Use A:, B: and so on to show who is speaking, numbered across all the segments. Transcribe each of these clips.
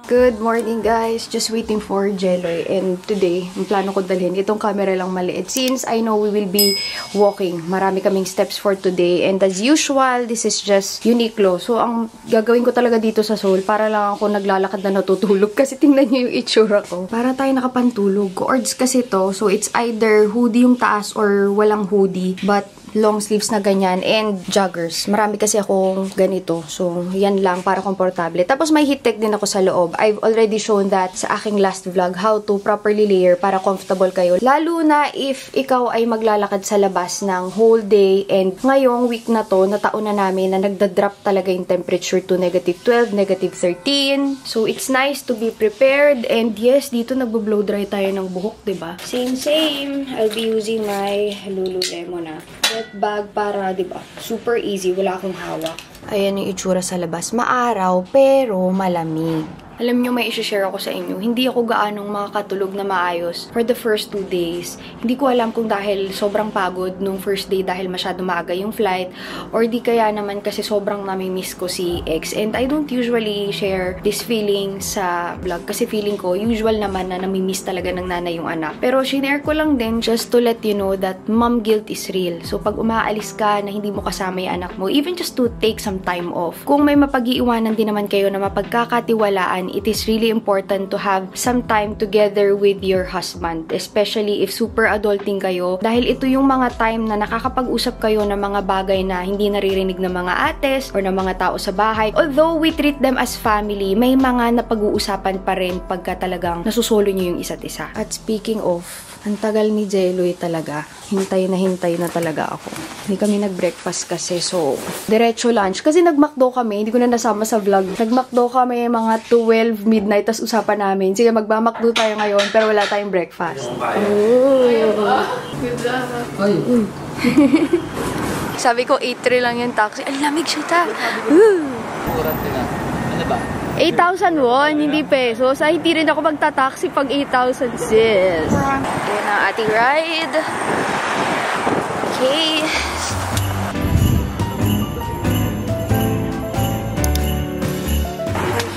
A: Good morning guys! Just waiting for Jeloy, and today, ang plano ko dalhin, itong camera lang maliit. Since I know we will be walking, marami kaming steps for today, and as usual, this is just Uniqlo. So, ang gagawin ko talaga dito sa Seoul, para lang ako naglalakad na natutulog, kasi tingnan niyo yung itsura ko. Para tayo nakapantulog. Cords kasi to, so it's either hoodie yung taas or walang hoodie, but long sleeves na ganyan, and joggers. Marami kasi akong ganito. So, yan lang para komportable. Tapos may heat tech din ako sa loob. I've already shown that sa aking last vlog, how to properly layer para comfortable kayo. Lalo na if ikaw ay maglalakad sa labas ng whole day, and ngayong week na to, nataon na namin na nagda-drop talaga yung temperature to -12, -13. So, it's nice to be prepared. And yes, dito nagbo-blow dry tayo ng buhok, diba? Same. I'll be using my Lululemon na bag para, diba, super easy, wala akong hawak. Ayan yung itsura sa labas. Maaraw, pero malamig. Alam nyo, may isi-share ako sa inyo. Hindi ako gaanong makakatulog na maayos for the first 2 days. Hindi ko alam kung dahil sobrang pagod nung first day dahil masyado maaga yung flight, or di kaya naman kasi sobrang nami-miss ko si ex. And I don't usually share this feeling sa vlog kasi feeling ko, usual naman na nami-miss talaga ng nanay yung anak. Pero shinare ko lang din just to let you know that mom guilt is real. So pag umaalis ka na hindi mo kasama yung anak mo, even just to take some time off. Kung may mapag-iiwanan din naman kayo na mapagkakatiwalaan, it is really important to have some time together with your husband, especially if super adulting kayo, dahil ito yung mga time na nakakapag-usap kayo ng mga bagay na hindi naririnig ng mga ates or ng mga tao sa bahay. Although we treat them as family, may mga napag-uusapan pa rin pagka talagang nasusolo nyo yung isa't isa. At speaking of, ang tagal ni Jeloy talaga. Hintay na talaga ako. Hindi kami nag-breakfast kasi, so diretso lunch. Kasi nag-McDo kami, hindi ko na nasama sa vlog. Nag-McDo kami mga 12 midnight, tas usapan namin. Sige, magba-McDo tayo ngayon, pero wala tayong breakfast. Sabi ko, 8-3 lang yung taxi. Ang lamig siya ta. Ano ba? 8,000 won, hindi pesos. Ay, hindi rin ako magta-taxi pag 8,000 sis. Yan ang ating ride. Okay.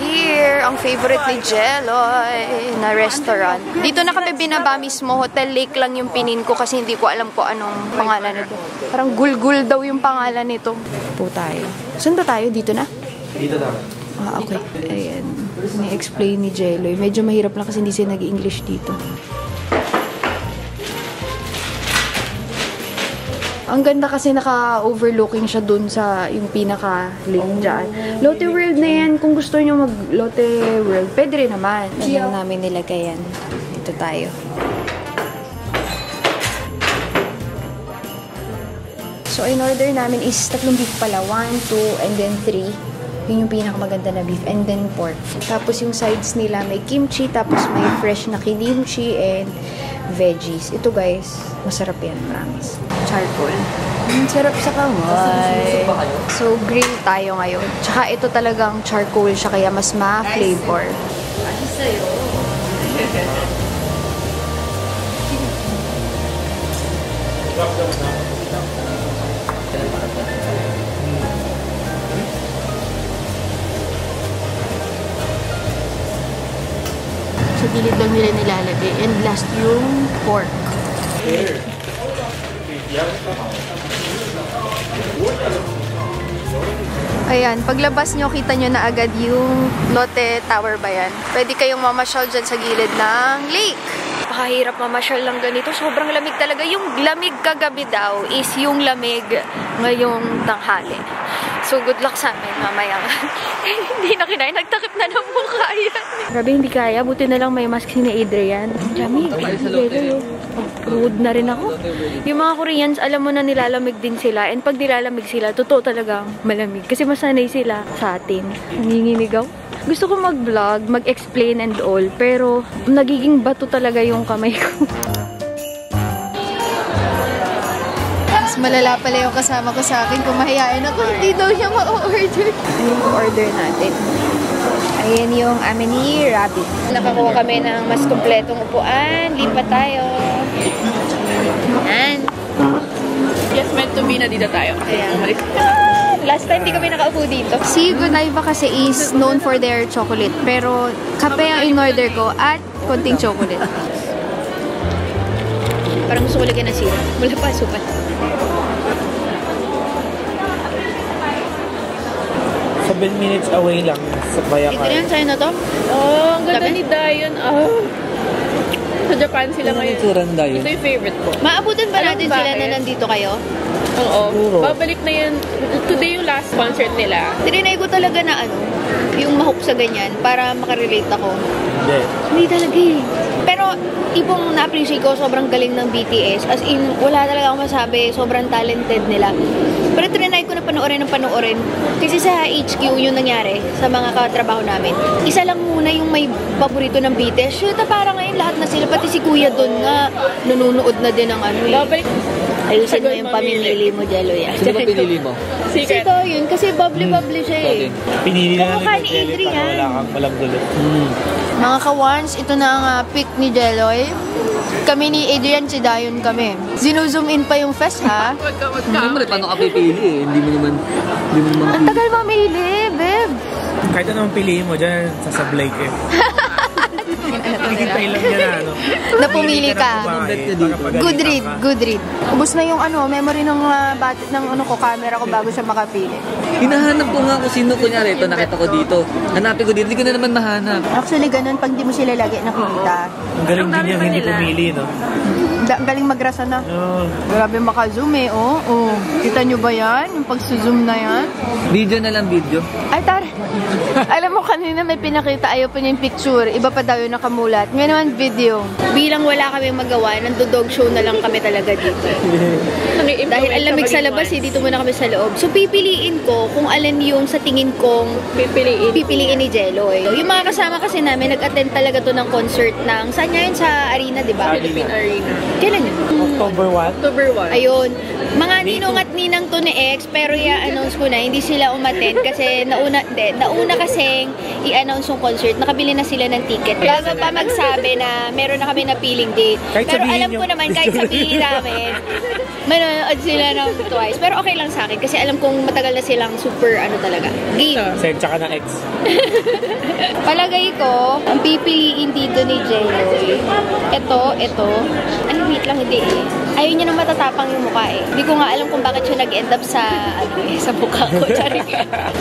A: Here, ang favorite ni Jeloy na restaurant. Dito na kami binaba mismo. Hotel Lake lang yung pinin ko kasi hindi ko alam po anong pangalan nito. Parang Gulgul daw yung pangalan nito. Po tayo. Saan ba tayo? Dito na?
B: Dito na.
A: Ah, okay. Ayan. Ni-explain ni Jeloy. Medyo mahirap lang kasi hindi siya nag-English dito. Ang ganda kasi naka-overlooking siya dun sa yung pinaka-lake dyan. Lotte World na yan. Kung gusto nyo mag-Lotte World, pwede rin naman. Ano namin nilagay yan. Dito tayo. So, in order namin is 3 beef pala. 1, 2, and then 3. Yun yung pinakamaganda na beef. And then pork. Tapos yung sides nila may kimchi, tapos may fresh na kilimchi and veggies. Ito guys, masarap yan, promise. Charcoal. Sarap sa kamay. So, grill tayo ngayon. Tsaka ito talagang charcoal siya, kaya mas ma-flavor.
C: 맛있어요.
A: Sa gilid lang nila nilalagay. And last yung pork. Ayan, paglabas nyo, kita nyo na agad yung Lotte Tower ba yan? Pwede kayong mamasyal dyan sa gilid ng lake. Pakahirap mamasyal lang ganito. Sobrang lamig talaga. Yung lamig kagabi daw is yung lamig ngayong tanghali. So, good luck sa amin mamaya. Hindi na kinain. Nagtakip na ng mukha yan. Grabe, hindi kaya. Buti na lang may mask si Adrian. Lamig. Rude na rin ako. Yung mga Koreans, alam mo na nilalamig din sila. And pag nilalamig sila, totoo talagang malamig. Kasi masanay sila sa atin. Nanginginig ako. Gusto ko mag-vlog, mag-explain and all. Pero, nagiging bato talaga yung kamay ko. Malala pala yung kasama ko sa akin kung mahihain ako. Hindi daw niya ma-order. Ano yung order natin? Ayan yung amin ni Rabbit. Nakakuha kami ng mas kompletong upuan. Lipat tayo. Ayan.
C: Yes, meant to be na dito tayo.
A: Ayan.
B: Last time di kami nakaupo dito.
A: Si Godiva kasi is known for their chocolate. Pero kape ang in-order ko at konting chocolate. Parang gusto ko lagyan ng sira. Wala pa, supat.
C: 7 minutes away lang sa Bayakan.
A: Ito yan, sa'yo na to?
B: Oh, ang ganda ni Dayon. Oh. Sa Japan sila ngayon. Ito yung favorite ko.
A: Maabutan ba natin sila na nandito kayo?
B: Oo. Babalik na yan. Today yung last concert nila.
A: Trinay ko talaga na yung mahook sa ganyan para makarelate ako. Hindi talaga eh. Pero, tipong na-appreciate ko, sobrang galing ng BTS. As in, wala talaga akong masabi. Sobrang talented nila. Pero trinay ko na panoorin. Kasi sa HQ yung nangyari sa mga katrabaho namin. Isa lang muna yung may paborito ng BTS. Shoot, parang ngayon lahat na sila. Pati si Kuya doon nga, nanonood na din ng ano eh.
B: Babalik.
A: Ayusin mo yung pamimili mo, Jello.
D: Sino ba pinili mo?
B: Secret.
A: Ito yun, kasi bubbly-bubbly siya eh.
C: Pinili na
A: Kumukha
C: lang
A: ni
C: Jelly
A: Adrian.
C: para wala kang walang gulo.
A: Mga kawans, ito na ang pick ni Jelloy. Kami ni Adrian, si Dayon kami. Zino-zoom in pa yung fest, ha?
D: Siyempre, paano ka pipili eh? Hindi mo naman
A: Ang tagal mamili, babe.
C: Kahit anong piliin mo dyan, sasablay ka eh. Hintay lang niya na ano.
A: Na pumili ka. Good read, good read. Ubus na yung memory ng camera ko bago siya makapili.
D: hinahanap ko nga kung sino, kunyari, ito nakita ko dito. Hanapin ko dito, hindi ko na naman mahanap.
A: Actually, ganun pag di mo sila lagi nakikita.
C: Ang galing din yung hindi pumili, no?
A: Ang galing magrasa na. Grabe maka-zoom eh, oh. Kita nyo ba yan? Yung pag-zoom na yan?
D: Video na lang, video.
A: Ay, tara. Alam mo, kanina may pinakita, ayaw pa niya yung picture. Iba pa daw yung nakamulat. Ngayon naman, video. Bilang wala kami magawa, nandodog show na lang kami talaga dito. Dahil ang lamig sa labas, dito muna kami sa loob. So, pipiliin ko kung alin yung sa tingin kong pipiliin ni Jello. Yung mga kasama kasi namin, nag-attend talaga to ng concert ng, saan nga yun? Sa arena, di ba?
B: Philippine Arena.
A: Kailan yun?
C: October 1?
B: October 1.
A: Ayun. Mga ninong at ninang to ni X, pero i-announce ko na, hindi sila umattend kasi nauna kasing i-announce yung concert. Nakabili na sila ng ticket. Bago pa magsabi na meron na kami napiling date. Pero alam ko naman, kahit sabihin namin, manonood sila ng twice. Pero okay lang sa akin kasi alam kong matagal na silang super talaga. Game.
C: Sensya ka ng X.
A: Palagay ko, ang pipiliin dito ni Jelloy. Ito. Ay, wait lang, hindi eh. Ayaw niya nang matatapang yung mukha eh. Hindi ko nga alam kung bakit siya nag-end up sa, sa mukha ko.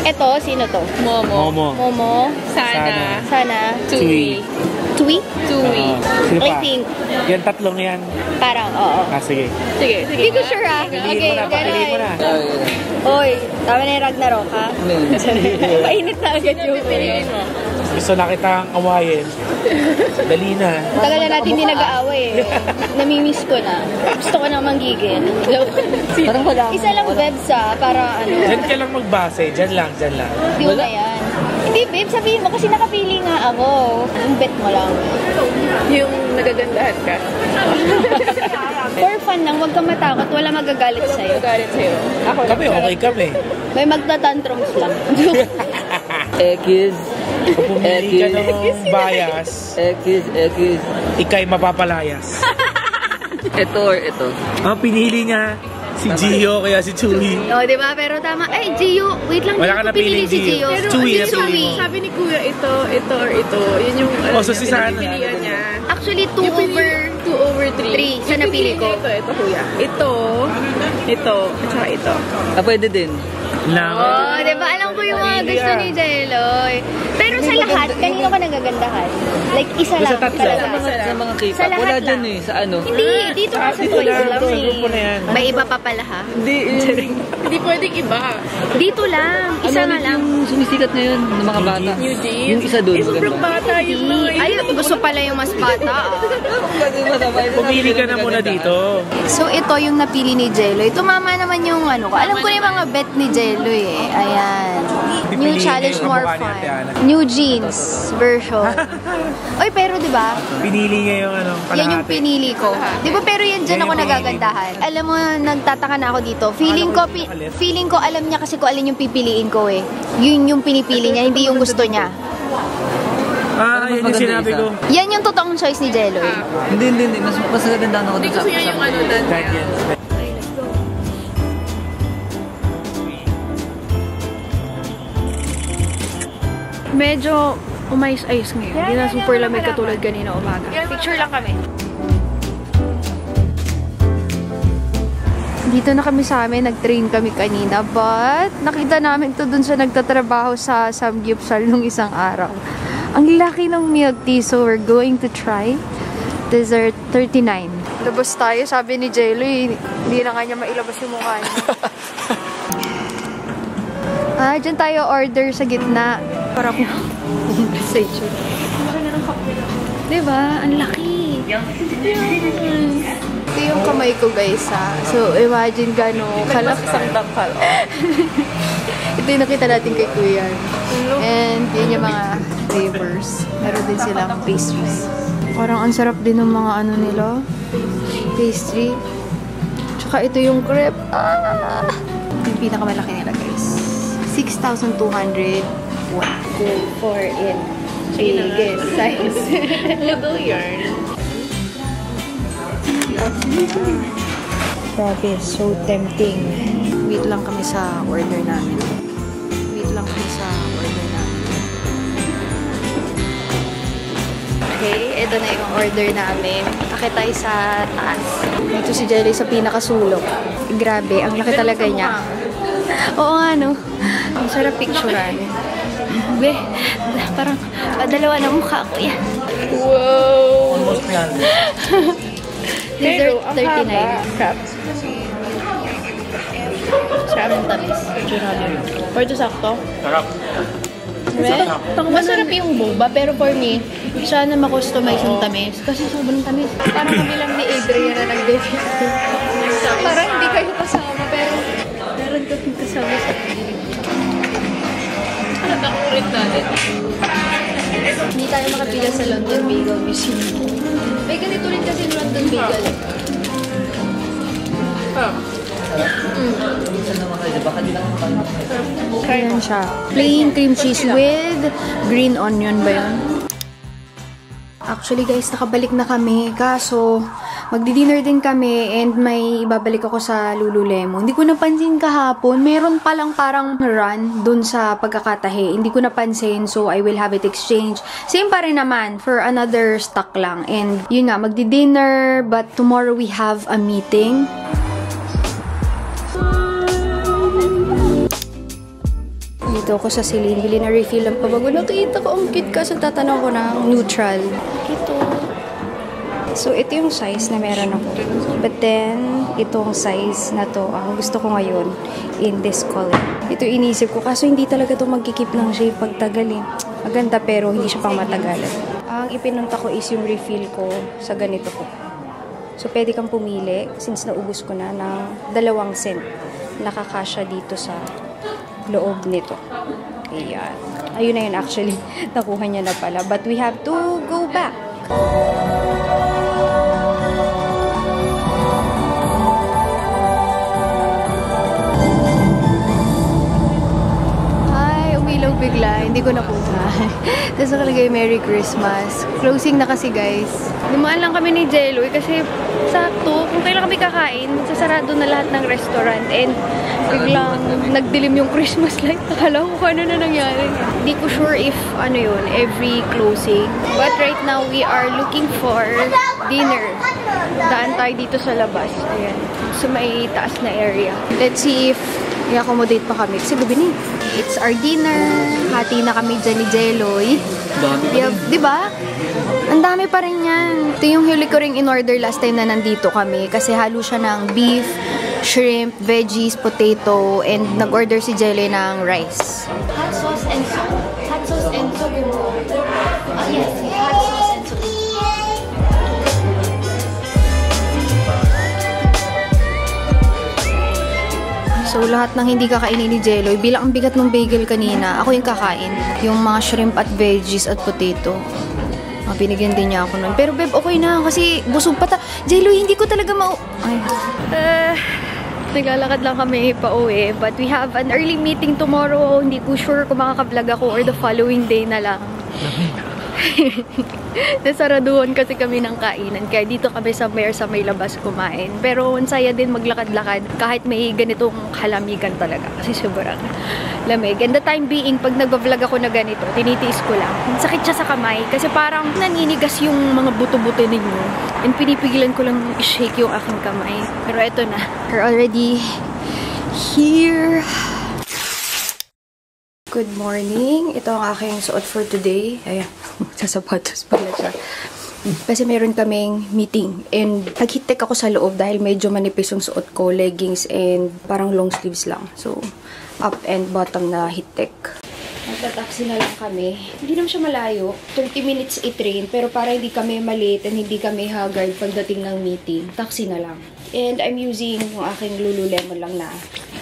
A: Ito, sino to? Momo. Sana.
C: Tui.
A: Tui? I
C: Sino pa?
A: think.
C: Yan tatlong yan.
A: Parang, oo.
C: Sige.
B: Sige.
A: Hindi ko sure ah.
C: Piliin mo na.
A: Oy, tama na yung Ragnarok ha? Painit na agad yung
B: Piliin mo.
C: Gusto na kitang awayin. Dali na.
A: tagal na natin hindi nag-aaway eh. Namimiss ko na. Gusto ko na manggigil.
D: Parang wala.
A: Isa lang webs para
C: Diyan ka lang magbase. Diyan lang.
A: Hindi mo na yan. Hindi babe, sabihin mo kasi nakapili nga ako. Yung bet mo lang.
B: Yung nagagandahan ka.
A: For fun lang, huwag kang matakot. Wala magagalit sa'yo.
B: Magalit sa'yo. Ako
C: Kami, okay kami.
A: May magtatantrums lang.
D: Ekis.
C: Kung pumili ka ng bias,
D: Ekis.
C: ikay mapapalayas.
D: Ito or ito.
C: Ang pinili niya, si Gio kaya si Chewy.
A: O, diba? Pero tama. Ay, Gio. Wait lang.
C: Wala ka
A: Hindi ko pinili
C: napiling
A: si
C: Gio.
A: Gio.
C: Chewy
A: Si
C: na pili mo.
B: Sabi ni Kuya, ito or ito. Yun yung
C: So si Sana.
B: pinilihan niya.
A: Actually, 2/3 sa napili ko.
B: Ito Kuya. Ito, at saka ito.
D: Pwede din.
A: Oh, diba? Alam ko yung mga gusto ni Jelloy. Pero sa lahat, kanino ka nagagandahan? Like, isa lang.
C: Sa tatlo.
A: talaga.
D: Sa mga K-pop.
A: Sa lahat
D: Wala
A: lang.
D: dyan eh. Sa ano?
A: Hindi, dito ka sa
C: Dito
A: Twice
C: lang.
A: lang
C: Ito,
A: eh.
C: grupo na yan.
A: May iba pa pala ha?
B: Hindi pwedeng iba.
A: Dito lang. Isa nga lang.
D: Yung sumisikat ngayon ng mga bata.
B: New Jeans.
D: Yung isa doon.
B: Sobrang bata yung mga
A: Ay, gusto pala yung mas bata ah.
C: Pumili ka na muna dito.
A: So, ito yung napili ni Jelloy. Tumama naman yung ano ko. Alam ko na yung mga bet ni Jelloy eh. Ayan. New
C: Pipiliin
A: challenge,
C: niya yung
A: more
C: kamukha ni
A: fun.
C: Ate Ana.
A: New jeans version. Oy, pero diba?
C: Pinili niya yung
A: Yan yung pinili ko. Di ba pero yan dyan
C: Yan
A: ako
C: yung
A: nagagandahan. Alam mo, nagtataka na ako dito. Feeling ko alam niya kasi kung alin yung pipiliin ko eh. Yun yung pinipili niya, hindi yung gusto niya.
C: Yan yung sinabi ko.
A: Yan yung totoong choice ni Jelloy.
D: Hindi. Mas magandaan ako
B: Hindi
D: dun sa
B: kasi yan yung ano doon.
C: Guardians.
A: Medyo umayos-ayos ngayon. Hindi na super lamig katulad kanina umaga. Picture lang kami. Dito na kami sa amin. Nag-train kami kanina. But, nakita namin to dun sa nagtatrabaho sa Samgyupsal nung isang araw. Ang laki ng milk tea. So, we're going to try. Dessert 39. Labas tayo. Sabi ni Jelly, hindi na nga niya mailabas yung mukha niya. Dyan tayo order sa gitna. Para po message. Diba? Ang laki. Ito yung kamay ko, guys, ha. So, imagine gano'n kalaki.
B: Isang dangkal.
A: Ito yung nakita natin kay Kuya. And yun yung mga flavors. Meron din silang pastries. Parang ang sarap din ng mga ano nila. Pastry. Tsaka ito yung crepe. Yung pinakamalaki nila, guys. 6,200 for it. Biggest size.
B: Little yarn.
A: Grabe, so tempting. Wait lang kami sa order namin. Okay, ito na yung order namin. Akit tayo sa taas. Ito si Jelly sa pinakasulok. Grabe, ang laki talaga niya. Oo nga, no? Ang sarap picturean. Be, parang dalawa na mukha ko yan.
B: Wow!
C: Almost yan.
A: Dessert
B: Pero, ang
A: 39.
B: haba. Crap. Sarap ng tamis. Pwede sakto.
C: Sarap.
B: Masarap yung boba, pero for me, sana ma-customize yung tamis. Kasi sobrang tamis.
A: Parang kami lang ni Adrian na nag-date. Parang hindi kayo kasama, pero meron kami kasama sa piling.
B: Natakurit natin.
A: Hindi tayo makapila sa London Bagel Museum. May ganito rin kasi London Bagel. Ayan siya. Plain cream cheese with green onion ba yun? Actually guys, nakabalik na kami. Kaso, magdi-dinner din kami and may ibabalik ako sa Lululemon. Hindi ko napansin kahapon. Meron palang parang run dun sa pagkakatahe. Hindi ko napansin, so I will have it exchange. Same pa rin naman for another stock lang. And yun nga, magdi-dinner but tomorrow we have a meeting. Dito ako sa Celine. Bili na refill ang pabago. Nakita ko, ang cute ka. So, tatanong ko ng neutral. Ito. So, ito yung size na meron ako. But then, itong size na to, ang gusto ko ngayon, in this color. Ito inisip ko. Kaso, hindi talaga to magkikip ng shape pagtagal eh. Maganda pero hindi siya pang matagalan. Ang ipinunta ko is yung refill ko sa ganito ko. So, pwede kang pumili since naubos ko na ng 2 cent. Nakakasya dito sa loob nito. Ayan. Ayun na yun actually. Nakuha niya na pala. But we have to go back. Ay, umilaw bigla. Hindi ko nakuha. Tapos nakalagay Merry Christmas. Closing na kasi guys. Dumaan lang kami ni Jello kasi sakto. Kung kailan kami kakain, sasarado na lahat ng restaurant. And biglang nagdilim yung Christmas light. Akala ko ano na nangyari. Hindi ko sure if ano yun, every closing. But right now, we are looking for dinner. Daan tayo dito sa labas. Ayan. So may taas na area. Let's see if i-accommodate pa kami. Kasi gabi na. It's our dinner. Hati na kami dyan ni Jeloy. Diba? Ang dami pa rin yan. Ito yung huli ko rin in-order last time na nandito kami. Kasi halo siya ng beef, shrimp, veggies, potato, and nag-order si Jelly ng rice. Hot sauce and soup. Hot sauce and soup. Yes, hot sauce and soup. So, lahat ng hindi kakainin ni Jello, bilang ang bigat ng bagel kanina, ako yung kakain. Yung mga shrimp at veggies at potato. Binigyan din niya ako nun. Pero, babe, okay na. Kasi busog pa Jello, hindi ko talaga Ay. Naglalakad lang kami pa uwi. But we have an early meeting tomorrow. Hindi ko sure kung makaka-vlog ako or the following day na lang. Nasaraduhan kasi kami ng kainan. Kaya dito kami sa may labas kumain. Pero ang saya din maglakad-lakad kahit may ganitong halamigan talaga. Kasi sobrang lamig. And the time being, pag nagbablog ako na ganito, tinitiis ko lang. Sakit siya sa kamay. Kasi parang naninigas yung mga buto-buto ninyo. And pinipigilan ko lang i-shake yung aking kamay. Pero eto na. We're already here. Good morning. Ito ang aking suot for today. Ayan. Sa sapatos pala siya. Kasi meron kaming meeting. And nag-heat-tech ako sa loob dahil medyo manipis yung suot ko. Leggings and parang long sleeves lang. So, up and bottom na heat-tech. Magta-taxi na lang kami. Hindi naman siya malayo. 30 minutes i-train. Pero para hindi kami malate and hindi kami haggard pagdating ng meeting, taxi na lang. And I'm using yung aking Lululemon lang na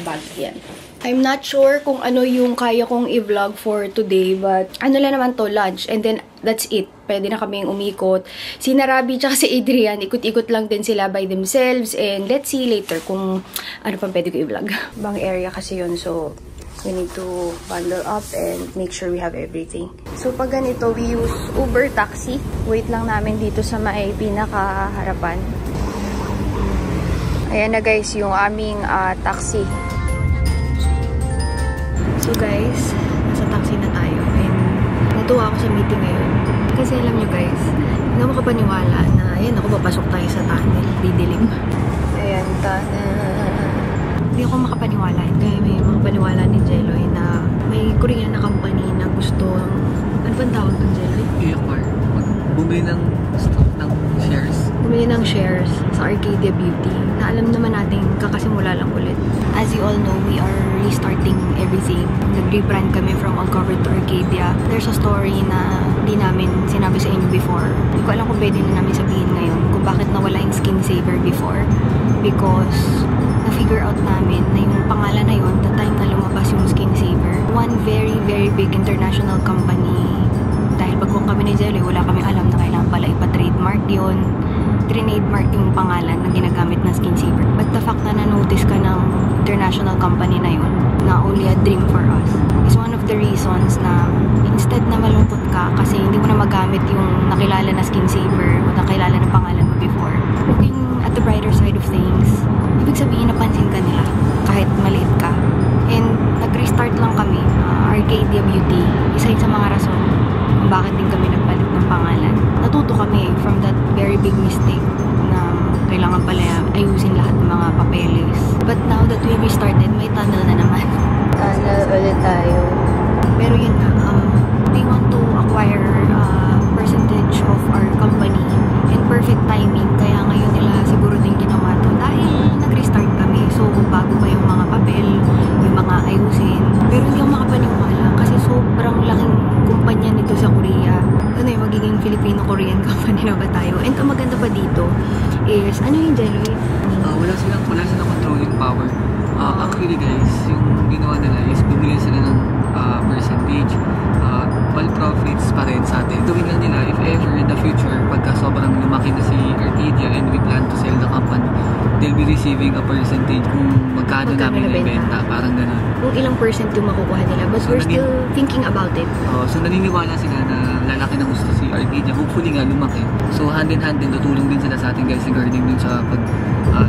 A: bag. Yan. I'm not sure kung ano yung kaya kong i-vlog for today, but ano lang naman to, lunch. And then, that's it. Pwede na kaming umikot. Si Narabi tsaka si Adrian, ikot-ikot lang din sila by themselves. And let's see later kung ano pang pwede ko i-vlog. Bang area kasi yun, so we need to bundle up and make sure we have everything. So, pag ganito, we use Uber taxi. Wait lang namin dito sa may pinakaharapan. Ayan na guys, yung aming taxi. So guys, nasa taxi na tayo. And natuwa ako sa meeting ngayon. Kasi alam nyo guys, hindi ako makapaniwala na ayan ako, papasok tayo sa tunnel. Didilim. Ayan, tunnel. Hindi ako makapaniwala. Hindi may makapaniwala ni Jeloy na may Korean na company na gusto, ano bang tawag doon, Jeloy?
D: i-acquire. Bumili ng stock ng shares.
A: Bumili ng shares sa Arcadia Beauty na alam naman natin kakasimula lang ulit. As you all know, we are restarting everything. Nag-rebrand kami from All Covered to Arcadia. There's a story na di namin sinabi sa inyo before. Hindi ko alam kung pwede na namin sabihin ngayon kung bakit nawala yung Skin Saver before. Because na-figure out namin na yung pangalan na yun, the time na lumabas yung Skin Saver, one very, very big international company. Dahil bagong kami ni Jelly, wala kami alam na kailangan pala ipa-trademark yun. Trademark yung pangalan na ginagamit na Skin Saver. But the fact na na-notice ka ng international company na yun, na only a dream for us, is one of the reasons na instead na malungkot ka kasi hindi mo na magamit yung nakilala na Skin Saver o nakilala na pangalan mo before. Looking at the brighter side of things, ibig sabihin napansin ka nila kahit maliit ka. And nag-restart lang kami, Arcadia Beauty, isa yun sa mga rason kung bakit din kami nagpalit ng pangalan. Natuto kami from that very big mistake na kailangan pala ayusin lahat ng mga papeles. But now that we restarted, may tunnel na naman. Tunnel ulit tayo. Pero yun na, we want to acquire percentage of our company in perfect timing. Kaya ngayon nila siguro din ginawa to. Dahil nag-restart kami. So, bago pa yung mga papel, yung mga ayusin. Pero hindi ako makapaniwala kasi sobrang laking kumpanya nito sa Korea. Ano yung magiging Filipino-Korean company na ba tayo? And ang maganda pa dito is, ano yung Jelly?
D: Wala silang controlling power. Actually guys, yung ginawa nila is bumili sila ng percentage. All profits pa rin sa atin. Gawin lang nila if ever in the future, pagka sobrang lumaki na si Arcadia and we plan to sell the company, they'll be receiving a percentage kung magkano namin ibenta. Parang gano'n.
A: Kung ilang percent yung makukuha nila. But so, we're still thinking about it.
D: So naniniwala sila na lalaki ng gusto si Arcadia. Hopefully nga lumaki. So hand in hand din, tutulong din sila sa atin guys regarding dun sa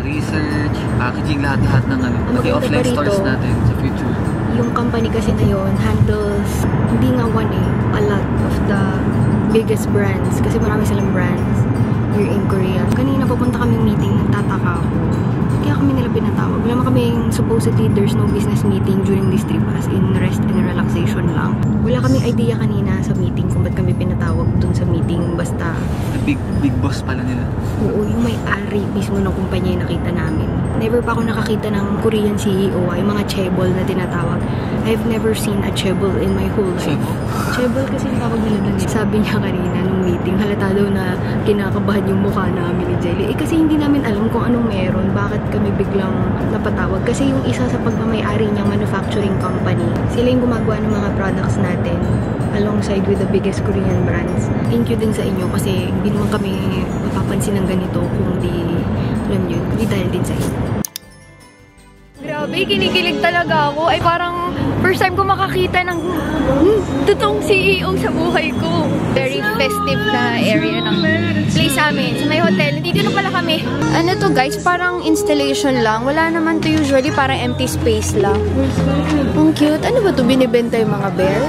D: research, packaging, lahat-lahat ng pati offline stores natin sa future.
A: Yung company kasi na yun handles, hindi nga one a lot of the biggest brands. Kasi marami silang brands here in Korea. Kanina papunta kaming meeting, nagtataka ako. Kaya kami nila pinatawag. Wala naman kaming supposedly there's no business meeting during this trip as in rest and relaxation lang. Wala kaming idea kanina sa meeting kung ba't kami pinatawag dun sa meeting. Basta
D: The big boss pala nila.
A: Oo, yung may-ari mismo ng kumpanya yung nakita namin. Never pa ako nakakita ng Korean CEO, yung mga chaebol na tinatawag. I've never seen a chaebol in my whole life. Chaebol kasi yung tawag nila dun. Sabi niya kanina nung meeting, halata daw na kinakabahan yung mukha namin ni Jelly. Kasi hindi namin alam kung anong meron, bakit kami biglang napatawag. Kasi yung isa sa pagmamay-ari niyang manufacturing company, sila yung gumagawa ng mga products natin alongside with the biggest Korean brands. Thank you din sa inyo kasi hindi naman kami mapapansin ng ganito kung di, alam nyo, hindi dahil din sa inyo. Grabe, Grabe, kinikilig talaga ako. Ay parang first time ko makakita ng totoong CEO sa buhay ko. Very festive na area ng place amin. Sa may hotel. Dito na pala kami. Ano to guys? Parang installation lang. Wala naman to usually. Parang empty space lang. Ang cute. Ano ba to? Binibenta yung mga bear?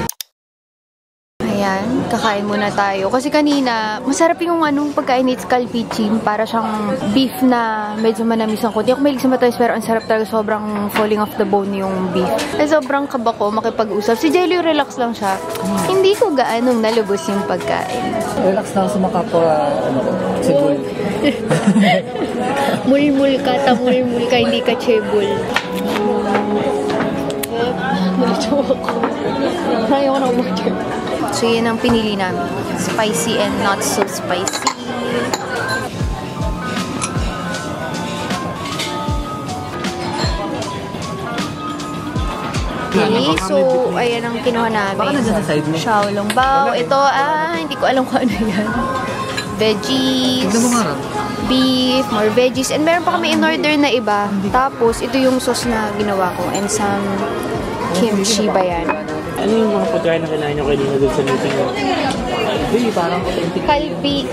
A: Ayan, kakain muna tayo. Kasi kanina, masarap yung pagkain ni Calpichim. Para siyang beef na medyo manamis ang konti. Ako mahilig sa matamis pero ang sarap talaga. Sobrang falling off the bone yung beef. Sobrang kaba ko makipag-usap. Si Jelly relax lang siya. Hindi ko gaanong nalubos yung pagkain.
D: Relax na ako sa makapwa, sibol.
A: Mulmul ka, tamulmul ka, hindi ka chebol. Nalito ako. Ayaw ko na umorder. So, yun ang pinili namin. Spicy and not so spicy. Okay, so, ayan ang kinuha namin.
D: Baka nandiyan sa side mo.
A: Xiaolong bao. Ito, hindi ko alam kung ano yan. Veggies.
D: Tignan mo nga rin.
A: Beef, more veggies. And meron pa kami in-order na iba. Tapos, ito yung sauce na ginawa ko. And some kimchi ba yan?
C: Ano yung mga pagkain na kinain nyo kanina doon sa meeting mo?
D: Hindi, parang authentic.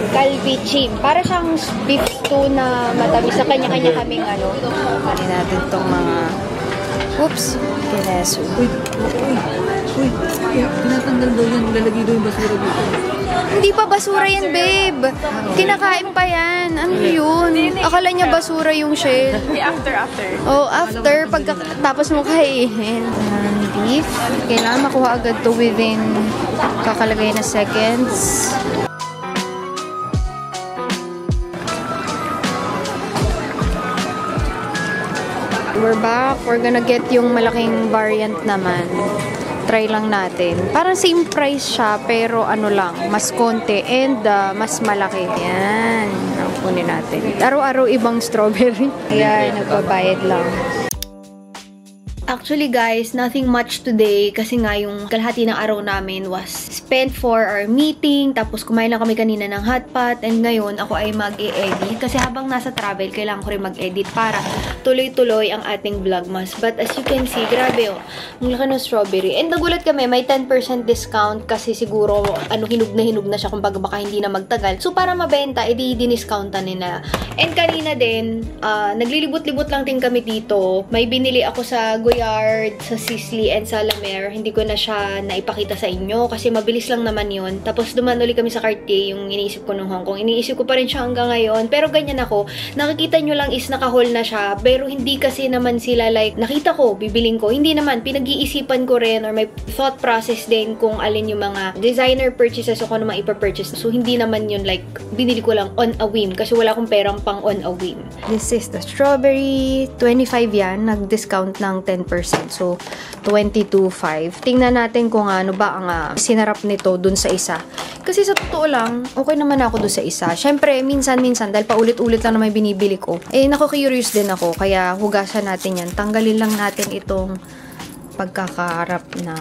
A: Calpichim. Para siyang beef stew na matamis. Sa kanya-kanya kaming Kanin natin itong mga... Oops! Kineso.
D: Uy! Tinatanggal daw yan. Lalagay daw yung basura dito.
A: Hindi pa basura yan, babe. Kinakain pa yan. Ano yun? Akala niya basura yung shell.
B: After.
A: Oh, after, pagkatapos mo kainin. Beef. Kailangan makuha agad to within kakalagay na seconds. We're back. We're gonna get yung malaking variant naman. Try lang natin. Parang same price siya, pero mas konti and mas malaki. Yan. Ang kunin natin. Araw-araw ibang strawberry. Ayan, nagbabayad lang. Actually guys, nothing much today kasi nga yung kalahati ng araw namin was spent for our meeting, tapos kumain lang kami kanina ng hotpot, and ngayon ako ay mag-e-edit kasi habang nasa travel, kailangan ko rin mag-edit para tuloy-tuloy ang ating vlogmas. But as you can see, grabe ang laki ng strawberry. And nagulat kami, may 10% discount kasi siguro hinug na siya, kumbaga baka hindi na magtagal. So para mabenta, edi diniscountan nila. And kanina din, naglilibot-libot lang din kami dito. May binili ako sa Goyard, sa Sisley, and sa La Mer. Hindi ko na siya naipakita sa inyo kasi mabilis lang naman yun. Tapos duman ulit kami sa Cartier, yung iniisip ko nung Hong Kong. Iniisip ko pa rin siya hanggang ngayon. Pero ganyan ako. Nakikita nyo lang is naka-haul na siya. Pero hindi kasi naman sila like, nakita ko, bibiling ko. Hindi naman. Pinag-iisipan ko rin or may thought process din kung alin yung mga designer purchases o kung ano mga ipapurchase. So hindi naman yun like, binili ko lang on a whim kasi wala akong perang pang on a whim. This is the strawberry. 25 yan. Nag-discount ng 10%. So, 22.5. Tingnan natin kung ano ba ang sinarap nito dun sa isa. Kasi sa totoo lang, okay naman ako dun sa isa. Syempre, minsan-minsan, dahil paulit-ulit lang naman binibili ko, naku-curious din ako. Kaya, hugasan natin yan. Tanggalin lang natin itong pagkakaharap na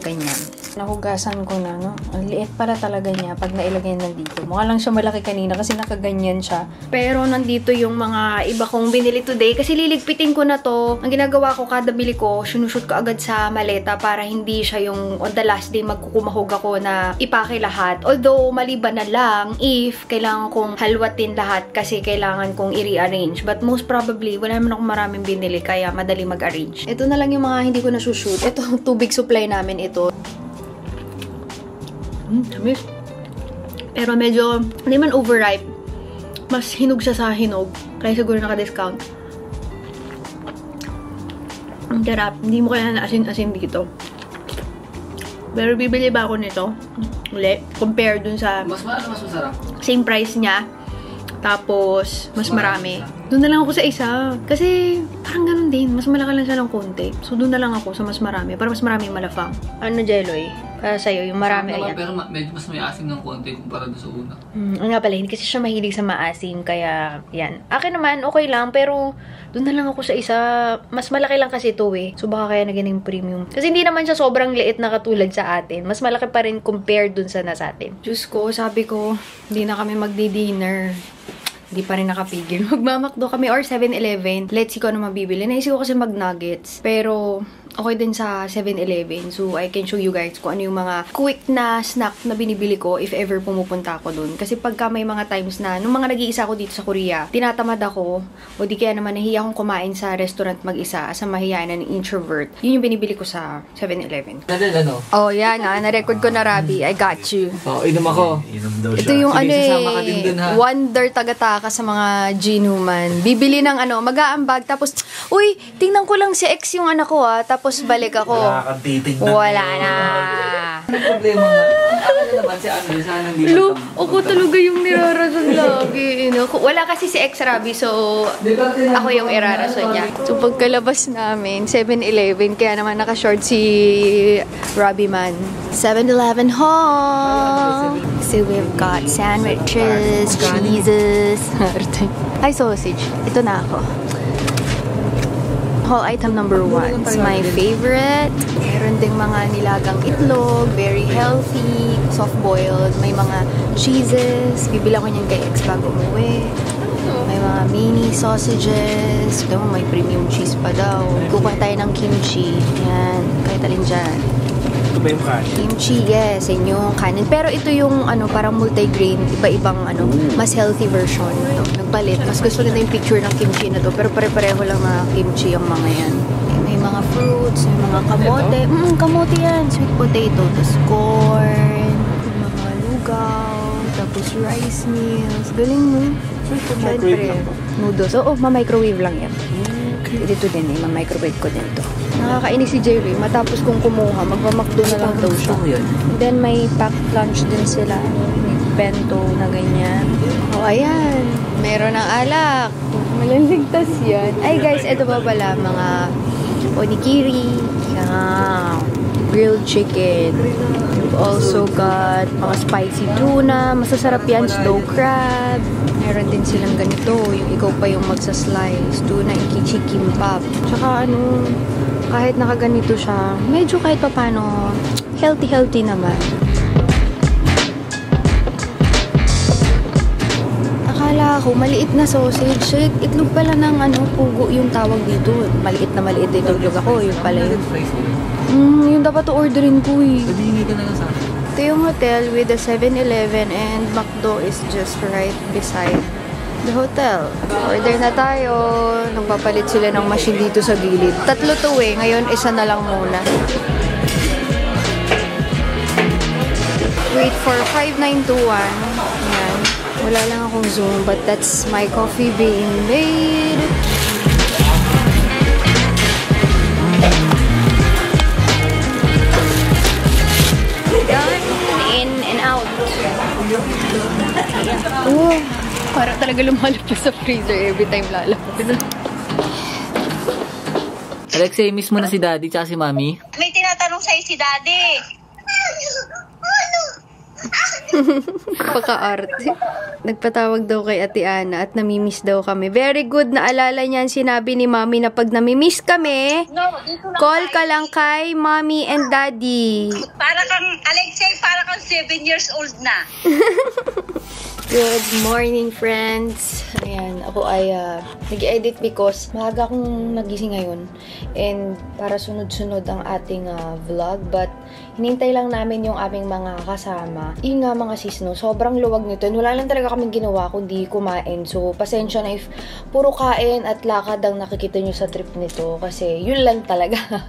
A: ganyan. Nahugasan ko na, no? Ang liit pala talaga niya pag nailagay nandito. Mukha lang siya malaki kanina kasi nakaganyan siya. Pero nandito yung mga iba kong binili today kasi liligpitin ko na to. Ang ginagawa ko kada bili ko, sinushoot ko agad sa maleta para hindi siya yung on the last day magkukumahog ako na ipake lahat. Although, maliban na lang if kailangan kong halwatin lahat kasi kailangan kong i-rearrange. But most probably, wala naman akong maraming binili kaya madali mag-arrange. Ito na lang yung mga hindi ko na-shoot. Ito, tubig supply namin ito. Tamis. Pero medyo, hindi man overripe. Mas hinog siya sa hinog. Kaya siguro naka-discount. Ang sarap. Hindi mo kaya na-asin-asin dito. Pero bibili ba ako nito? Uli. Compare dun sa...
D: Mas masarap.
A: Same price niya. Tapos, mas marami. Doon na lang ako sa isa. Kasi, parang ganun din. Mas malaki lang siya ng konti. So, doon na lang ako sa mas marami. Para mas marami malafang. Ano, Jeloy? Para sa'yo, yung marami ayan.
D: Pero medyo mas may asim ng konti kumpara doon sa una.
A: Nga pala, hindi kasi siya mahilig sa maasim. Kaya, yan. Akin naman, okay lang. Pero, doon na lang ako sa isa. Mas malaki lang kasi ito eh. So, baka kaya naging premium. Kasi hindi naman siya sobrang liit na katulad sa atin. Mas malaki pa rin compared dun sa nasa atin. Diyos ko, sabi ko, hindi na kami magdi-dinner. Hindi pa rin nakapigil. Magmamakdo kami or 7-Eleven. Let's see kung ano mabibili. Naisip ko kasi mag-nuggets. Pero okay din sa 7-Eleven. So, I can show you guys kung ano yung mga quick na snack na binibili ko if ever pumupunta ako dun. Kasi pagka may mga times na, nung mga nag-iisa ako dito sa Korea, tinatamad ako, o di kaya naman nahiya akong kumain sa restaurant mag-isa as a mahihain na introvert. Yun yung binibili ko sa 7-Eleven.
D: Ano?
A: Oh, yan ah. Na-record ko na, Rabi. I got you.
D: Oh, inom ako.
A: Ito yung
D: Sige,
A: ano
D: sasama ka din dun, ha?
A: wonder taga-taka sa mga G-Numan. Bibili ng mag-aambag, tapos, uy, tingnan ko lang si ex yung anak ko tapos balik ako.
C: Wala kang titignan.
A: Wala na.
D: Ano problema nga? Ano naman si ano, sana hindi
A: Lo, ako talaga yung nirarason lagi. Wala kasi si ex Rabi, so ako yung irarason niya. So pagkalabas namin, 7-Eleven, kaya naman naka-short si Rabi man. 7-Eleven home! So we've got sandwiches, cheeses. Ay, sausage. Ito na ako. Haul item number 1. It's my favorite. Meron ding mga nilagang itlog, very healthy, soft-boiled. May mga cheeses. Bibila ko niyan kay ex bago umuwi. May mga mini sausages. Ito may premium cheese pa daw. Kukuha tayo ng kimchi. Yan. Kahit alin dyan.
C: Ito ba yung kanin?
A: Kimchi, yes. Yan yung kanin. Pero ito yung parang multi-grain. Iba-ibang mas healthy version. Ito, nagpalit. Mas gusto nila yung picture ng kimchi na to. Pero pare-pareho lang na kimchi yung mga yan. May mga fruits, may mga kamote. Kamote yan. Sweet potato. Tapos corn. Mga lugaw. Tapos rice meals. Galing mo. Siyempre. Noodles. Oo, ma-microwave lang yan. Dito din ma-microwave ko din to. Nakakainis si Jerry. Matapos kong kumuha, magmamakdo na lang daw siya. Then may packed lunch din sila. May bento na ganyan. Oh, ayan. Meron ng alak. Malaligtas yan. Ay guys, ito pa pala mga onigiri. Grilled chicken. We've also got mga spicy tuna. Masasarap yan. Snow crab. Meron din silang ganito. Yung ikaw pa yung magsaslice. Tuna, ikichi, kimbap. Tsaka kahit nakaganito siya, medyo kahit papano, healthy naman. Akala ko, maliit na sausage. Itlog pala ng pugo yung tawag dito. Maliit na itlog ako. Yung pala yun. Yung dapat orderin ko eh.
D: Sabihin ka na lang sa akin.
A: Ito yung hotel with the 7-Eleven and McDo is just right beside the hotel. Order na tayo. Nagpapalit sila ng machine dito sa gilid. 3 to ngayon isa na lang muna. Wait for 5921. Ayan. Wala lang akong Zoom but that's my coffee being made. Done. In and out. Oh, parang talaga lumalabas sa freezer every time lalabas.
D: Alexei, miss mo na si Daddy tsaka si Mami?
E: May tinatanong sa'yo si Daddy.
A: Pagka-arte. Nagpatawag daw kay Ate Ana at namimiss daw kami. Very good na alala niyan. Sinabi ni Mami na pag namimiss kami,
E: Dito lang
A: call
E: tayo.
A: ka lang kay Mami and Daddy.
E: Para kang, Alexei, para kang 7 years old na.
A: Good morning, friends. Ayan, ako ay nag-edit because maaga akong nagising ngayon. And para sunod-sunod ang ating vlog. But hinintay lang namin yung aming mga kasama. Yung nga mga sis, no, sobrang luwag nito. Wala lang talaga kaming ginawa kundi kumain. So, pasensya na if puro kain at lakad ang nakikita nyo sa trip nito. Kasi yun lang talaga.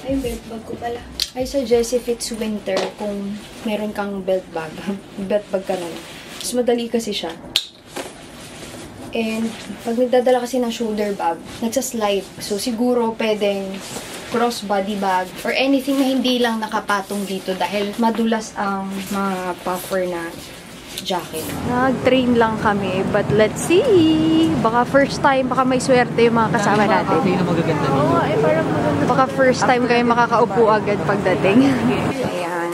A: Ay, belt bag ko pala. I suggest if it's winter, kung meron kang belt bag ka nun. Mas madali kasi siya. And pag nagdadala kasi ng shoulder bag, nagsaslide. So siguro pwedeng crossbody bag or anything na hindi lang nakapatong dito dahil madulas ang mga puffer na jacket. Nag-train lang kami, but let's see. Baka first time, baka may swerte yung mga kasama natin.
D: Cafe na magaganda dito.
B: Oo, ay parang maganda.
A: Baka first time kayo makakaupo agad pagdating. Ayan.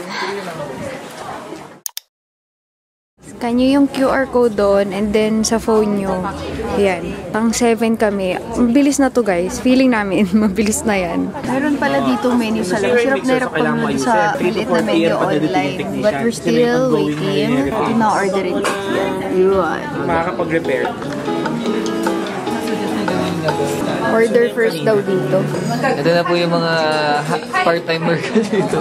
A: Scan nyo yung QR code doon and then sa phone nyo. Yan. Pang 7 kami. Mabilis na to guys. Feeling namin, mabilis na yan. Meron pala dito menu sa loob. Hirap na hirap pang nun sa maliit na menu online. But we're still waiting. Pina-orderin. Yun.
C: Makakapag-repair.
A: Order first daw dito.
D: Ito na po yung mga part-timer ko dito.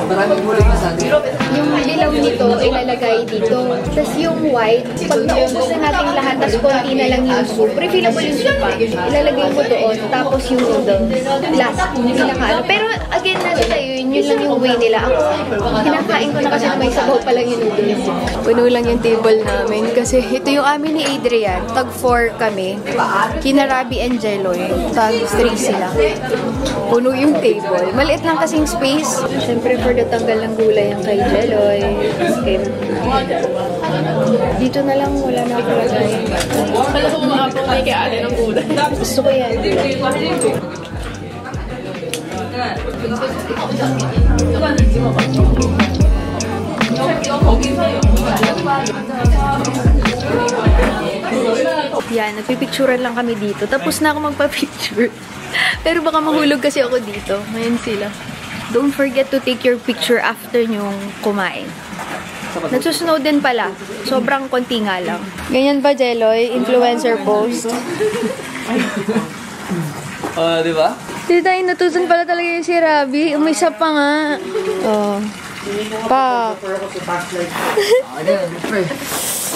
D: Maraming huli na sa atin.
A: Yung dilaw nito, ilalagay dito. Tapos yung white, pag naubos na natin lahat, tapos konti na lang yung soup, refillable yung soup pa. Ilalagay mo doon, tapos yung noodle. Last, pinaka-ano. Pero again, nasa tayo, yun lang yung way nila. Ako, kinakain ko na kasi may sabaw pa lang yung noodles. Puno lang yung table namin kasi ito yung amin ni Adrian. Tag 4 kami. Kina Rabi and Jeloy. Tag 3 sila. Puno yung table. Maliit lang kasing space. Siyempre, for the tanggal ng gulay yung kay Jeloy. Okay. Dito na lang, wala na ako lagay.
B: Kala ko mga apong may kaya ng gulay.
A: Gusto ko yan. Yan, nagpipicturean lang kami dito. Tapos na ako magpa-picture. Pero baka mahulog kasi ako dito. Ngayon sila. Don't forget to take your picture after nyong kumain. Nagsusnow din pala. Sobrang konti nga lang. Ganyan ba, Jeloy? Influencer post?
D: Di ba?
A: Hindi tayo natusan pala talaga yung si Rabi. Umisa pa nga. Oh. Pa.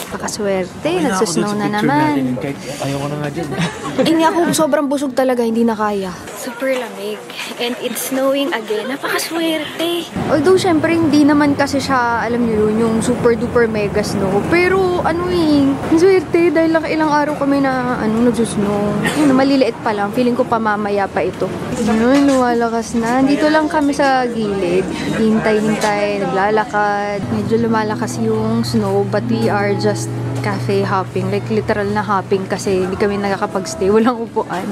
A: Pakaswerte. Nagsusnow na naman.
C: Ayoko na nga dyan.
A: Hindi ako sobrang busog talaga. Hindi na kaya. Super lamig. And it's snowing again. Napakaswerte. Although, syempre, hindi naman kasi siya, alam niyo yun, yung super duper mega snow. Pero, ano ang swerte. Dahil ilang araw kami na, nagsusnow. Yun, maliliit pa lang. Feeling ko pa mamaya pa ito. Ayun, lumalakas na. Dito lang kami sa gilid. Hintay-hintay, naglalakad. Medyo lumalakas yung snow. But we are just cafe hopping. Like, literal na hopping kasi hindi kami nakakapag-stay. Walang upuan.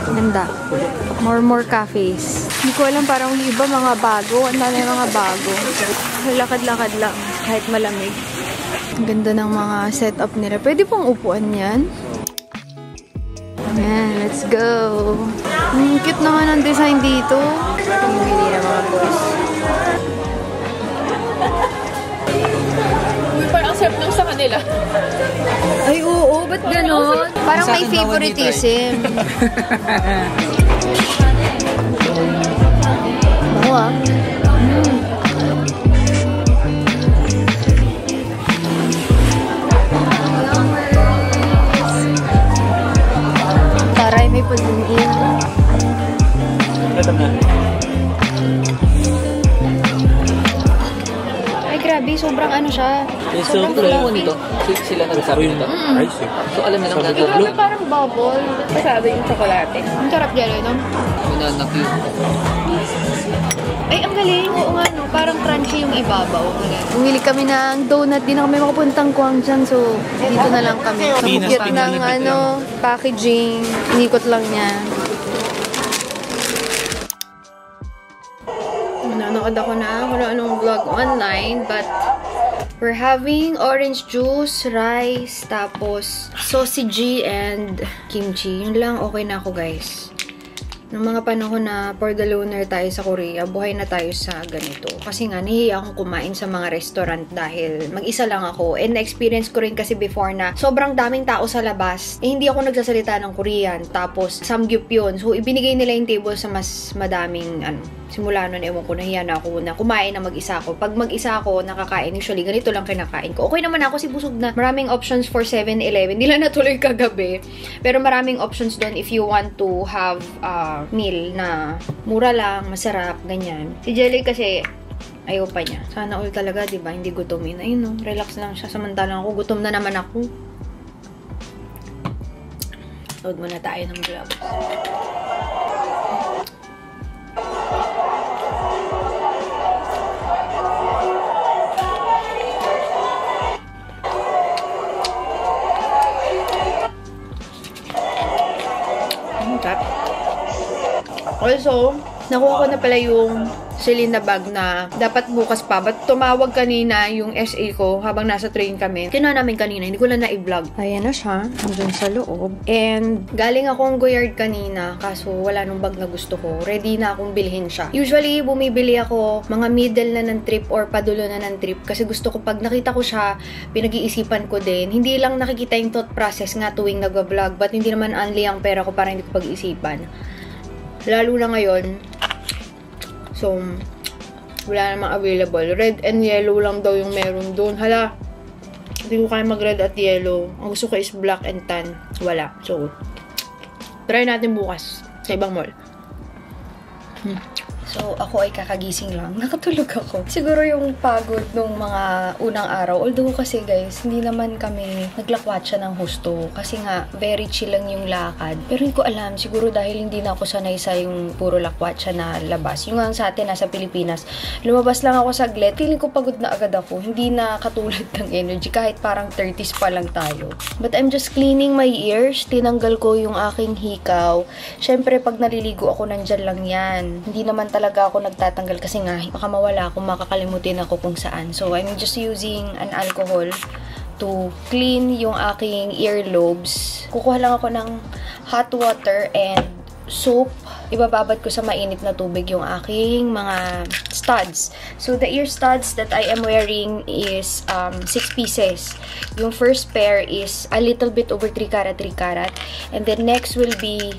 A: Ganda. More cafes. Hindi ko alam, parang yung iba mga bago. Ang dami mga bago. Lakad-lakad lang. Kahit malamig. Ang ganda ng mga setup nila. Pwede pong upuan yan. Yan, let's go. Cute naman ang design dito. Pumili na mga boys.
B: Parang sarap nung sa kanila.
A: Ay, oo. Ba't ganon? Parang may favoritism. Ako ah. Taray, may pagdingin.
C: Ito na.
A: Ay, grabe. Sobrang ano siya.
D: Sobrang tulungan nito. Sila nagsabi nito. So, alam na lang gagawin.
A: Parang bubble.
B: Pasado yung tsokolate.
A: Ang sarap dyan, no?
D: Banana cube.
A: Ay, ang galing. Oo nga, no? Parang crunchy yung ibabaw. Bumili kami ng donut. Di na kami makapuntang Guangzhou. So, dito na lang kami. Nakukit ng packaging. Inikot lang niya. Nanonood ako na kung anong vlog online. But, we're having orange juice, rice, tapos sausage and kimchi. Yun lang, okay na ako, guys. Noong mga panahon na for the loner tayo sa Korea, buhay na tayo sa ganito. Kasi nga, nahihiya akong kumain sa mga restaurant dahil mag-isa lang ako. And na-experience ko rin kasi before na sobrang daming tao sa labas. Eh, hindi ako nagsasalita ng Korean. Tapos, samgyup yun. So, ibinigay nila yung table sa mas madaming, simula nun, ewan ko, nahiya na ako na kumain na mag-isa ako. Pag mag-isa ako, nakakain, usually, ganito lang kinakain ko. Okay naman ako, si busog na. Maraming options for 7-Eleven. Hindi lang natuloy kagabi. Pero maraming options doon if you want to have meal na mura lang, masarap, ganyan. Si Jelly kasi, ayaw pa niya. Sana all talaga, diba? Hindi gutomin. Ayun, no? Relax lang siya. Samantalang ako, gutom na naman ako. Load muna tayo ng vlog. Also, nakuha ko na pala yung Celine na bag na dapat bukas pa. But tumawag kanina yung SA ko habang nasa train kami. Kinuha namin kanina. Hindi ko lang na-i-vlog. Ayan na siya. Andun sa loob. And galing akong Goyard kanina. Kaso wala nung bag na gusto ko. Ready na akong bilhin siya. Usually, bumibili ako mga middle na ng trip or padulo na ng trip. Kasi gusto ko pag nakita ko siya, pinag-iisipan ko din. Hindi lang nakikita yung thought process nga tuwing nag-vlog. But hindi naman only ang pera ko para hindi ko pag-isipan. Lalo na ngayon. So, wala namang available. Red and yellow lang daw yung meron doon. Hala, hindi ko kaya mag-red at yellow. Ang gusto ko is black and tan. Wala. So, try natin bukas sa ibang mall. So, ako ay kakagising lang. Nakatulog ako. Siguro yung pagod nung mga unang araw. Although kasi guys, hindi naman kami naglakwatsa ng husto. Kasi nga, very chill lang yung lakad. Pero hindi ko alam. Siguro dahil hindi na ako sanay sa yung puro lakwatsa na labas. Yung nga sa atin, nasa Pilipinas. Lumabas lang ako saglit. Feeling ko pagod na agad ako. Hindi na katulad ng energy. Kahit parang 30s pa lang tayo. But I'm just cleaning my ears. Tinanggal ko yung aking hikaw. Syempre, pag naliligo ako, nandyan lang yan. Hindi naman talaga ako nagtatanggal kasi nga baka mawala ako, makakalimutin ako kung saan. So, I'm just using an alcohol to clean yung aking earlobes. Kukuha lang ako ng hot water and soap. Ibababad ko sa mainit na tubig yung aking mga studs. So, the ear studs that I am wearing is 6 pieces. Yung first pair is a little bit over 3 karat, 3 karat. And then next will be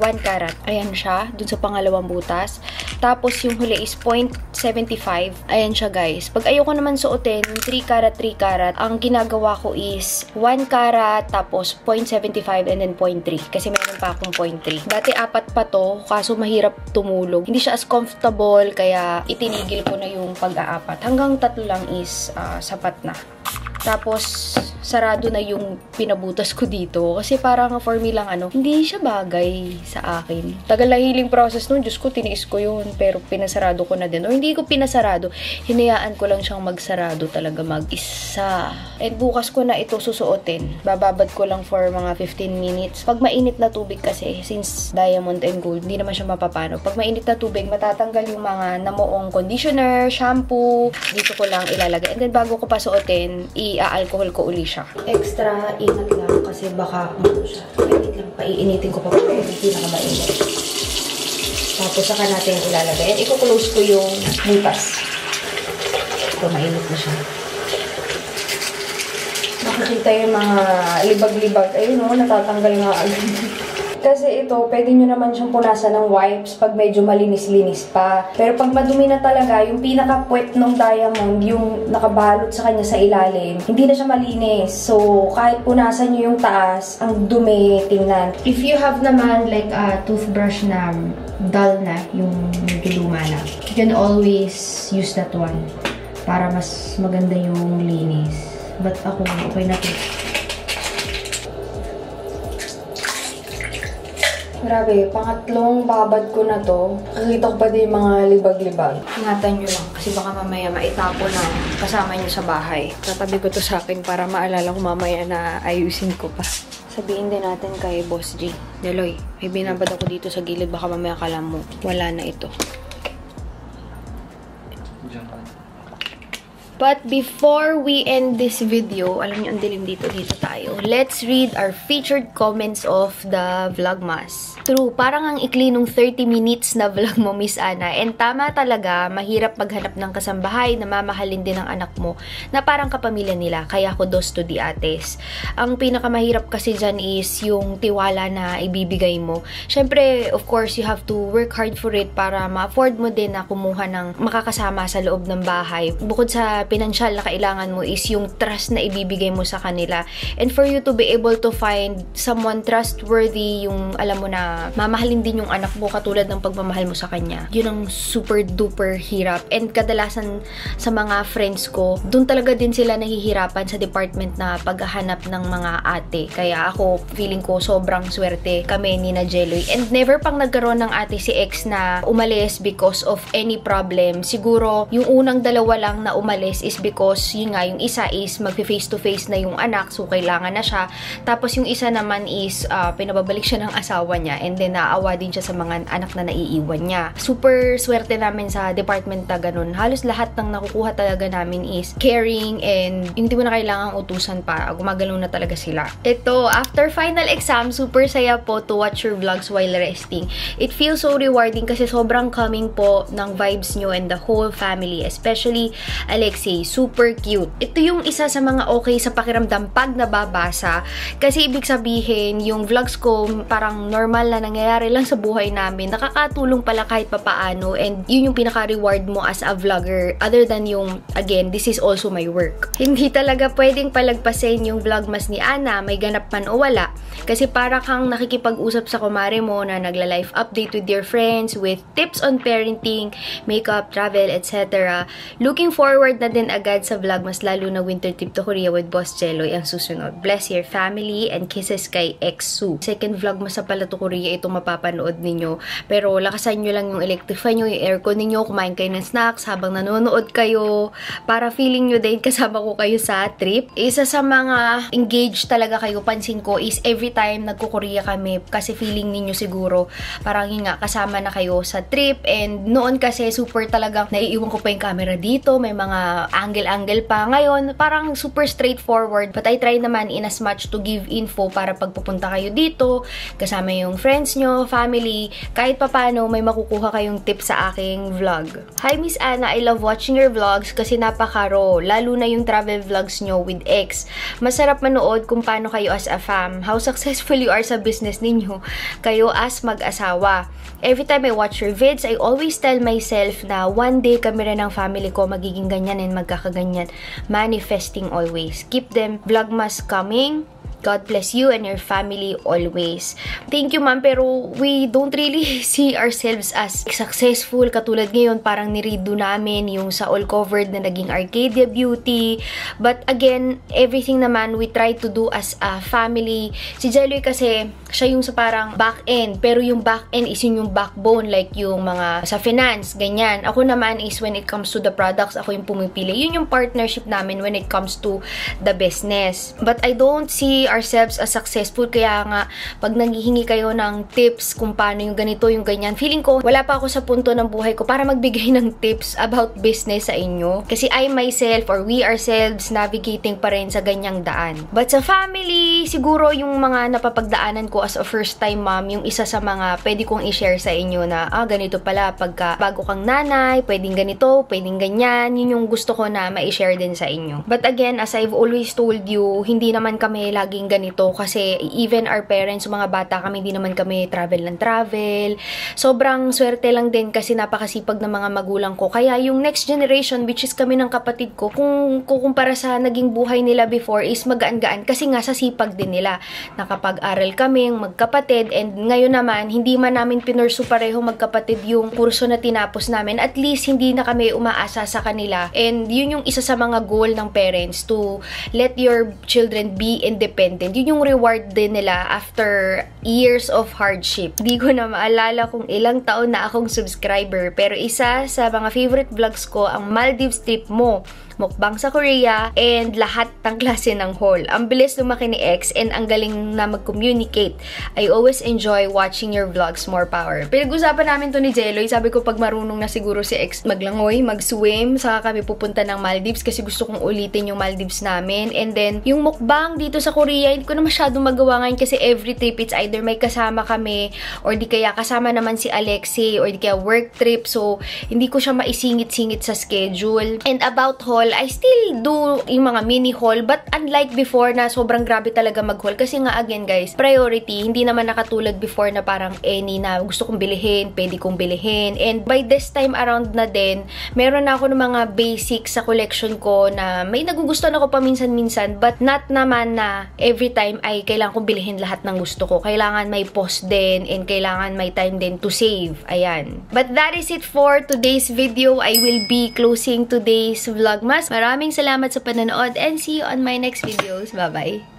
A: 1 karat. Ayan siya, dun sa pangalawang butas. Tapos, yung huli is 0.75. Ayan siya, guys. Pag ayoko naman suotin, yung 3 karat, 3 karat, ang ginagawa ko is 1 karat, tapos 0.75 and then 0.3. Kasi meron pa akong 0.3. Dati, 4 pa to, kaso mahirap tumulog. Hindi siya as comfortable, kaya itinigil ko na yung pag-aapat. Hanggang 3 lang is sapat na. Tapos, sarado na yung pinabutas ko dito. Kasi parang for me lang hindi siya bagay sa akin. Tagal na healing process nun. Diyos ko, tiniis ko yun. Pero pinasarado ko na din. O hindi ko pinasarado. Hinayaan ko lang siyang magsarado talaga mag-isa. And bukas ko na ito susuotin. Bababad ko lang for mga 15 minutes. Pag mainit na tubig kasi, since diamond and gold, hindi naman siya mapapano. Pag mainit na tubig, matatanggal yung mga namuong conditioner, shampoo. Dito ko lang ilalagay. And then bago ko pa suotin, i-alcohol ko uli siya. Extra ingat lang kasi baka siya. Mainit lang. Paiinitin ko pa para hindi pinakamainit. Tapos saka natin ilalagay. And i-close ko yung butas. Ito, mainit na siya. Nakikita yung mga libag-libag. Ayun natatanggal nga agad. Kasi ito, pwede nyo naman siyang punasan ng wipes pag medyo malinis-linis pa. Pero pag madumi na talaga, yung pinaka-puwet ng diamond, yung nakabalot sa kanya sa ilalim, hindi na siya malinis. So, kahit punasan nyo yung taas, ang dumi, tingnan. If you have naman like a toothbrush na dull na, yung medyo luma na, you can always use that one para mas maganda yung linis. But ako, okay na to. Grabe, pangatlong babad ko na to. Nakikita ko pa din mga libag-libag. Ingatan nyo lang kasi baka mamaya maitapo na kasama nyo sa bahay. Tatabi ko to sa akin para maalala ko mamaya na ayusin ko pa. Sabihin din natin kay Boss G. Deloy, may binabad ako dito sa gilid. Baka mamaya kala mo, wala na ito. But before we end this video, alam niyo, ang dilim dito tayo. Let's read our featured comments of the Vlogmas. True, parang ang ikli nung 30 minutes na vlog mo, Miss Ana. And tama talaga, mahirap maghanap ng kasambahay na mamahalin din ng anak mo na parang kapamilya nila. Kaya kudos to the ates. Ang pinakamahirap kasi dyan is yung tiwala na ibibigay mo. Syempre, of course, you have to work hard for it para ma-afford mo din na kumuha ng makakasama sa loob ng bahay. Bukod sa pinansyal na kailangan mo is yung trust na ibibigay mo sa kanila. And for you to be able to find someone trustworthy, yung alam mo na mamahalin din yung anak mo katulad ng pagmamahal mo sa kanya. Yun ang super duper hirap. And kadalasan sa mga friends ko, dun talaga din sila nahihirapan sa department na paghahanap ng mga ate. Kaya ako, feeling ko sobrang swerte kami ni na Jeloy. And never pang nagkaroon ng ate si ex na umalis because of any problem. Siguro, yung unang dalawa lang na umalis promise is because yun nga, yung isa is magfe-face to face na yung anak, so kailangan na siya. Tapos yung isa naman is pinababalik siya ng asawa niya, and then naawa din siya sa mga anak na naiiwan niya. Super swerte namin sa department na ganun. Halos lahat ng nakukuha talaga namin is caring, and hindi mo na kailangang utusan pa. Gumagalaw na talaga sila. Ito, after final exam, super saya po to watch your vlogs while resting. It feels so rewarding kasi sobrang calming po ng vibes nyo and the whole family, especially Alexei, super cute. Ito yung isa sa mga okay sa pakiramdam pag nababasa, kasi ibig sabihin yung vlogs ko parang normal na nangyayari lang sa buhay namin, nakakatulong pala kahit papaano, and yun yung pinaka-reward mo as a vlogger, other than yung, again, this is also my work. Hindi talaga pwedeng palagpasin yung vlogmas ni Ana, may ganap man o wala, kasi para kang nakikipag-usap sa kumare mo na nagla-life update with your friends, with tips on parenting, makeup, travel, etc. Looking forward na din agad sa vlogmas, lalo na winter trip to Korea with Boss Jeloy ang susunod. Bless your family and kisses kay Exu. Second vlogmas sa pala to Korea itong mapapanood ninyo. Pero lakasan nyo lang yung electric fan nyo, yung aircon ninyo, kumain kayo ng snacks habang nanonood kayo para feeling nyo din kasama ko kayo sa trip. Isa sa mga engaged talaga kayo, pansin ko, is every time nagko-Korea kami, kasi feeling ninyo siguro parang yun nga, kasama na kayo sa trip. And noon kasi super talagang naiiwan ko pa yung camera dito, may mga angle-angle pa. Ngayon, parang super straightforward, but I try naman in as much to give info para pagpupunta kayo dito, kasama yung friends nyo, family, kahit papano may makukuha kayong tips sa aking vlog. Hi Miss Ana, I love watching your vlogs kasi napaka-raw, lalo na yung travel vlogs nyo with ex. Masarap manood kung paano kayo as a fam, how successful you are sa business ninyo, kayo as mag-asawa. Every time I watch your vids, I always tell myself na one day kami rin ng family ko magiging ganyan and magkakaganyan. Manifesting always. Keep them vlogmas coming. God bless you and your family always. Thank you, ma'am. Pero we don't really see ourselves as successful. Katulad ngayon, parang niredo namin yung sa all-covered na naging Arcadia Beauty. But again, everything naman we try to do as a family. Si Jeloy kasi, siya yung sa parang back-end. Pero yung back-end is yung backbone. Like yung mga sa finance, ganyan. Ako naman is when it comes to the products, ako yung pumipili. Yun yung partnership namin when it comes to the business. But I don't see ourselves as successful, kaya nga pag nanghihingi kayo ng tips kung paano yung ganito, yung ganyan, feeling ko wala pa ako sa punto ng buhay ko para magbigay ng tips about business sa inyo, kasi I myself or we ourselves navigating pa rin sa ganyang daan. But sa family, siguro yung mga napapagdaanan ko as a first time mom, yung isa sa mga pwede kong i-share sa inyo na ganito pala pagka bago kang nanay, pwedeng ganito, pwedeng ganyan, yun yung gusto ko na ma-share din sa inyo. But again, as I've always told you, hindi naman kami laging ganito, kasi even our parents, mga bata kami, hindi naman kami travel ng travel. Sobrang swerte lang din kasi napakasipag ng mga magulang ko. Kaya yung next generation, which is kami ng kapatid ko, kung kukumpara sa naging buhay nila before, is magaan-gaan kasi nga sa sipag din nila. Nakapag-aral kami magkapatid, and ngayon naman, hindi man namin pinursu pareho magkapatid yung kurso na tinapos namin. At least hindi na kami umaasa sa kanila. And yun yung isa sa mga goal ng parents, to let your children be independent. Yun yung reward din nila after years of hardship. Di ko na maalala kung ilang taon na akong subscriber, pero isa sa mga favorite vlogs ko ang Maldives trip mo, mukbang sa Korea, and lahat ng klase ng haul. Ang bilis lumaki ni X and ang galing na mag-communicate. I always enjoy watching your vlogs, more power. Pinag-usapan namin to ni Jeloy. Sabi ko pag marunong na siguro si X maglangoy, mag-swim, saka kami pupunta ng Maldives kasi gusto kong ulitin yung Maldives namin. And then, yung mukbang dito sa Korea, hindi ko na masyadong magawa ngayon kasi every trip it's either may kasama kami or di kaya kasama naman si Alexei or di kaya work trip. So, hindi ko siya maisingit-singit sa schedule. And about haul, I still do yung mga mini haul, but unlike before na sobrang grabe talaga mag-haul, kasi nga again guys, priority, hindi naman nakatulad before na parang any na gusto kong bilihin, pwede kong bilihin. And by this time around na din, meron na ako ng mga basics sa collection ko na may nagugustuhan ako paminsan-minsan, but not naman na every time ay kailangan kong bilihin lahat ng gusto ko. Kailangan may pause din, and kailangan may time din to save. Ayan. But that is it for today's video. I will be closing today's vlogmas. Maraming salamat sa panonood and see you on my next videos. Bye-bye!